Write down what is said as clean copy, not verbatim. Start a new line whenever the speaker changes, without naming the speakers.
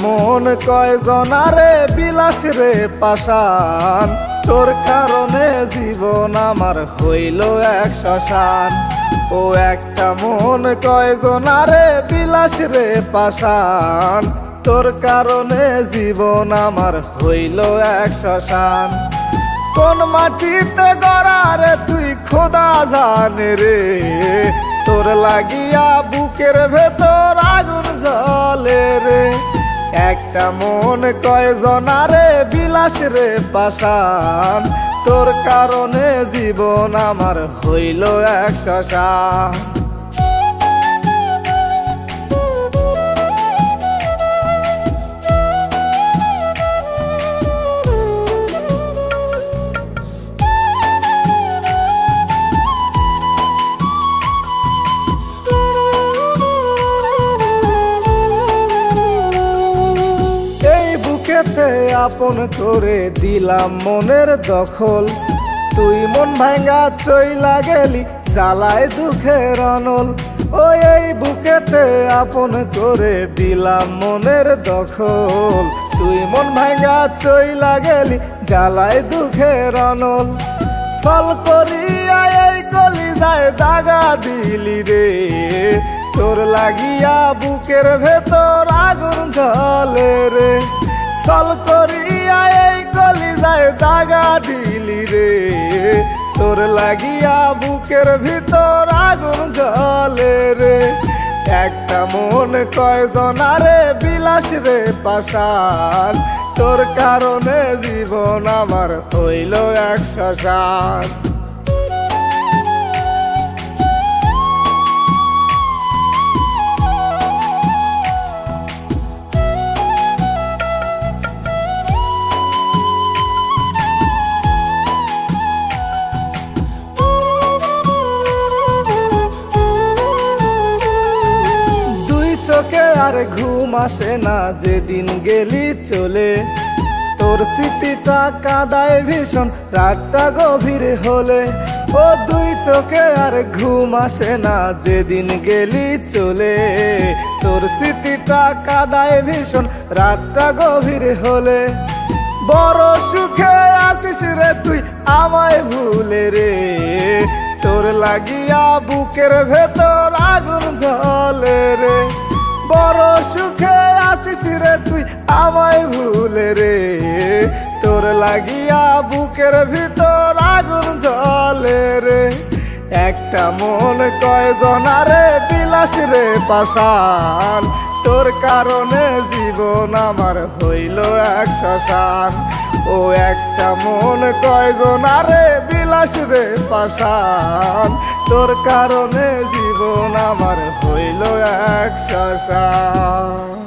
মন কয়জনারে বিলাস রে পাষাণ, তোর কারণে জীবন আমার হইল এক শ্মশান। ও একটা মন কয়জনারে বিলাস রে পাষাণ, তোর কারণে জীবন আমার হইল এক শ্মশান। কোন মাটিতে গড়া রে তুই খোদা জানে রে, তোর লাগিয়া বুকের ভেতর আগুন জ্বলে রে। একটা মন কয়জনারে বিলাস রে পাষাণ, তোর কারণে জীবন আমার হইল এক শ্মশান। আপন করে দিলাম মনের দখল, তুই মন ভাঙ্গা চইলা গেলি জ্বালায় দুঃখের অনল। ও এই বুকেতে আপন করে দিলাম মনের দখল, তুই মন ভাঙ্গা চইলা গেলি জ্বালায় দুঃখের অনল। সল করিয়া এই কলিজায় দাগা দিলি রে, তোর লাগিয়া বুকের ভেতর আগুন জ্বলে রে। সল করিয়া এই কলিজায় দাগা দিলি রে, তোর লাগিয়া বুকের ভিতর আগুন জ্বলে রে। একটা মন কয়জনারে বিলাস রে পাষাণ, তোর কারণে জীবন আমার হইল এক শ্মশান। চোখে আর ঘুম আসে না যেদিন গেলি চলে, তোর স্মৃতিটা কাঁদায় ভীষণ রাতটা গভীর হলে। ও দুই চোখে আর ঘুম আসে না যেদিন গেলি চলে, তোর স্মৃতিটা কাঁদায় ভীষণ রাতটা গভীর হলে। বড় সুখে আসিস রে তুই আমায় ভুলে রে, তোর লাগিয়া বুকের ভেতর আগুন জ্বলে রে। বড় সুখে আসিস রে তুই আমায় ভুলে রে, তোর লাগিয়া বুকের ভিতর আগুন জ্বলে রে। একটা মন কয়জনারে বিলাস রে পাষাণ, তোর কারণে জীবন আমার হইল এক শ্মশান। ও একটা মন কয়জনারে বিলাস রে পাষাণ, তোর কারণে জীবন আমার হইল এক শ্মশান।